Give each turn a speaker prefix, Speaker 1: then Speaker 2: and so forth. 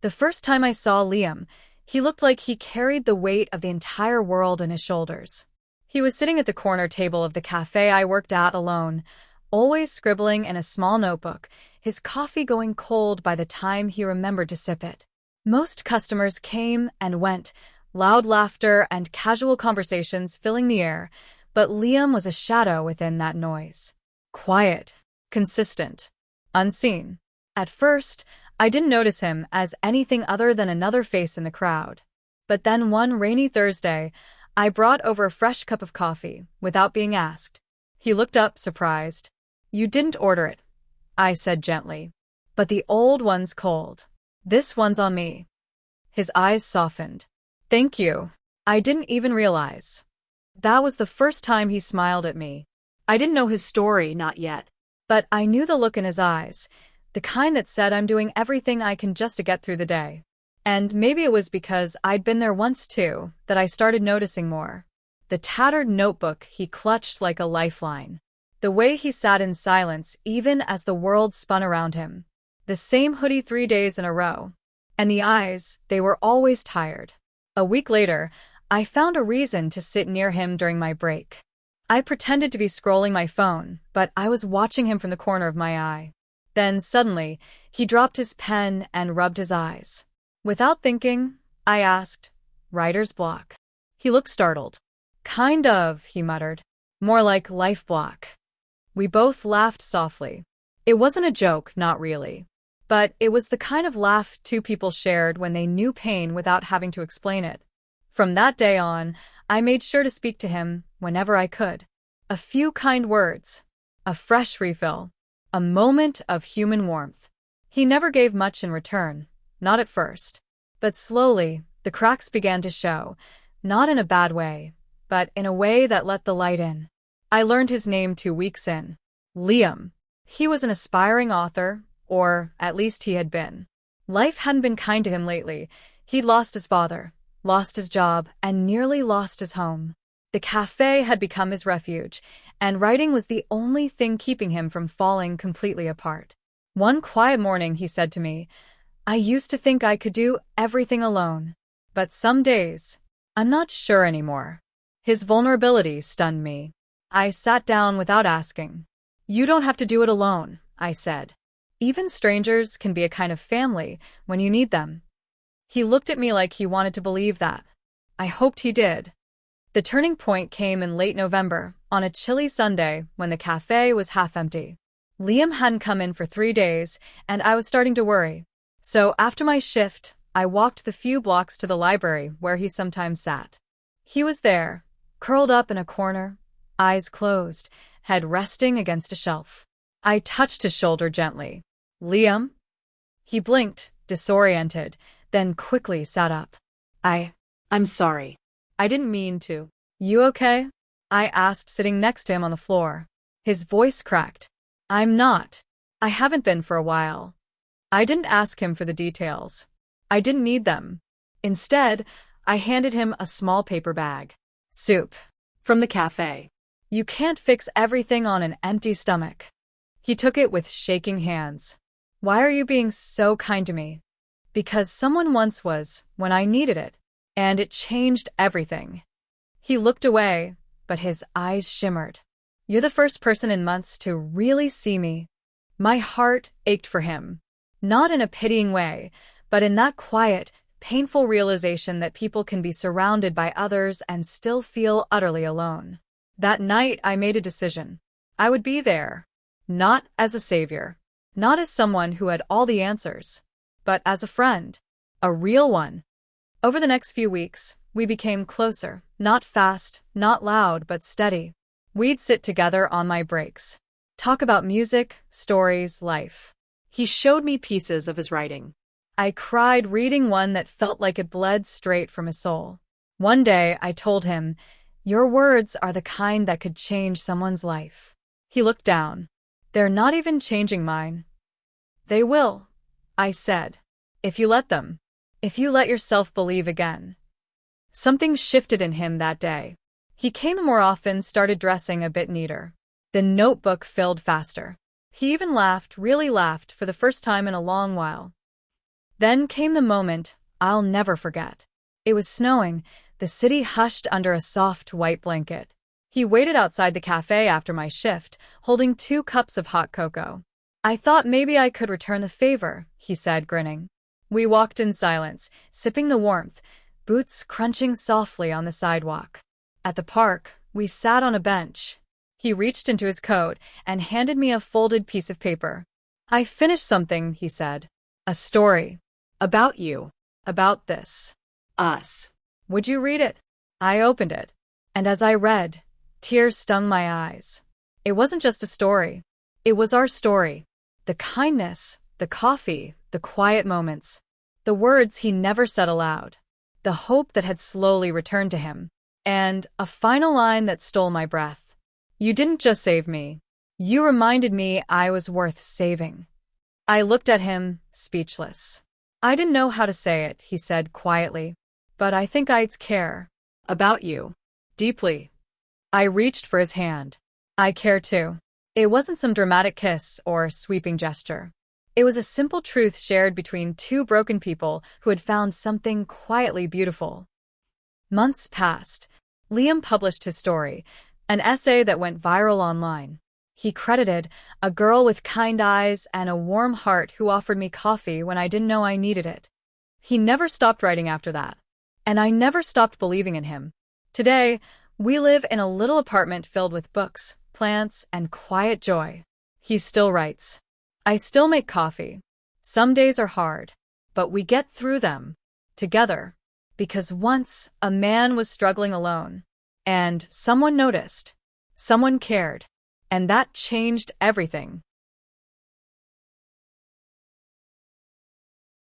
Speaker 1: The first time I saw Liam, he looked like he carried the weight of the entire world on his shoulders. He was sitting at the corner table of the cafe I worked at alone, always scribbling in a small notebook, his coffee going cold by the time he remembered to sip it. Most customers came and went, loud laughter and casual conversations filling the air, but Liam was a shadow within that noise. Quiet, consistent, unseen. At first, I didn't notice him as anything other than another face in the crowd. But then one rainy Thursday, I brought over a fresh cup of coffee, without being asked. He looked up, surprised. "You didn't order it," I said gently. "But the old one's cold. This one's on me." His eyes softened. "Thank you." I didn't even realize. That was the first time he smiled at me. I didn't know his story, not yet. But I knew the look in his eyes, the kind that said I'm doing everything I can just to get through the day. And maybe it was because I'd been there once too, that I started noticing more. The tattered notebook he clutched like a lifeline. The way he sat in silence even as the world spun around him. The same hoodie 3 days in a row. And the eyes, they were always tired. A week later, I found a reason to sit near him during my break. I pretended to be scrolling my phone, but I was watching him from the corner of my eye. Then suddenly, he dropped his pen and rubbed his eyes. Without thinking, I asked, "Writer's block?" He looked startled. "Kind of," he muttered. "More like life block." We both laughed softly. It wasn't a joke, not really. But it was the kind of laugh two people shared when they knew pain without having to explain it. From that day on, I made sure to speak to him whenever I could. A few kind words, a fresh refill, a moment of human warmth. He never gave much in return, not at first. But slowly, the cracks began to show, not in a bad way, but in a way that let the light in. I learned his name 2 weeks in. Liam. He was an aspiring author, or at least he had been. Life hadn't been kind to him lately. He'd lost his father, lost his job, and nearly lost his home. The cafe had become his refuge, and writing was the only thing keeping him from falling completely apart. One quiet morning he said to me, "I used to think I could do everything alone. But some days, I'm not sure anymore." His vulnerability stunned me. I sat down without asking. "You don't have to do it alone," I said. "Even strangers can be a kind of family when you need them." He looked at me like he wanted to believe that. I hoped he did. The turning point came in late November, on a chilly Sunday when the cafe was half empty. Liam hadn't come in for 3 days, and I was starting to worry. So after my shift, I walked the few blocks to the library where he sometimes sat. He was there, curled up in a corner, eyes closed, head resting against a shelf. I touched his shoulder gently. "Liam?" He blinked, disoriented, then quickly sat up. I'm sorry. I didn't mean to." "You okay?" I asked, sitting next to him on the floor. His voice cracked. "I'm not. I haven't been for a while." I didn't ask him for the details. I didn't need them. Instead, I handed him a small paper bag. "Soup. From the cafe. You can't fix everything on an empty stomach." He took it with shaking hands. "Why are you being so kind to me?" "Because someone once was, when I needed it. And it changed everything." He looked away, but his eyes shimmered. "You're the first person in months to really see me." My heart ached for him. Not in a pitying way, but in that quiet, painful realization that people can be surrounded by others and still feel utterly alone. That night, I made a decision. I would be there. Not as a savior. Not as someone who had all the answers. But as a friend. A real one. Over the next few weeks, we became closer. Not fast, not loud, but steady. We'd sit together on my breaks. Talk about music, stories, life. He showed me pieces of his writing. I cried reading one that felt like it bled straight from his soul. One day, I told him, "Your words are the kind that could change someone's life." He looked down. "They're not even changing mine." "They will," I said. "If you let them. If you let yourself believe again." Something shifted in him that day. He came more often, started dressing a bit neater. The notebook filled faster. He even laughed, really laughed, for the first time in a long while. Then came the moment I'll never forget. It was snowing, the city hushed under a soft white blanket. He waited outside the cafe after my shift, holding 2 cups of hot cocoa. I thought maybe I could return the favor, he said, grinning. We walked in silence, sipping the warmth, boots crunching softly on the sidewalk. At the park, we sat on a bench. He reached into his coat and handed me a folded piece of paper. I finished something, he said. A story. About you. About this. Us. Would you read it? I opened it. And as I read, tears stung my eyes. It wasn't just a story. It was our story. The kindness, the coffee, the quiet moments. The words he never said aloud. The hope that had slowly returned to him. And a final line that stole my breath. You didn't just save me. You reminded me I was worth saving. I looked at him, speechless. I didn't know how to say it, he said quietly. But I think I'd care. About you. Deeply. I reached for his hand. I care too. It wasn't some dramatic kiss or sweeping gesture. It was a simple truth shared between 2 broken people who had found something quietly beautiful. Months passed. Liam published his story, an essay that went viral online. He credited a girl with kind eyes and a warm heart who offered me coffee when I didn't know I needed it. He never stopped writing after that. And I never stopped believing in him. Today, we live in a little apartment filled with books, plants, and quiet joy. He still writes. I still make coffee. Some days are hard, but we get through them. Together. Because once, a man was struggling alone. And someone noticed. Someone cared. And that changed everything.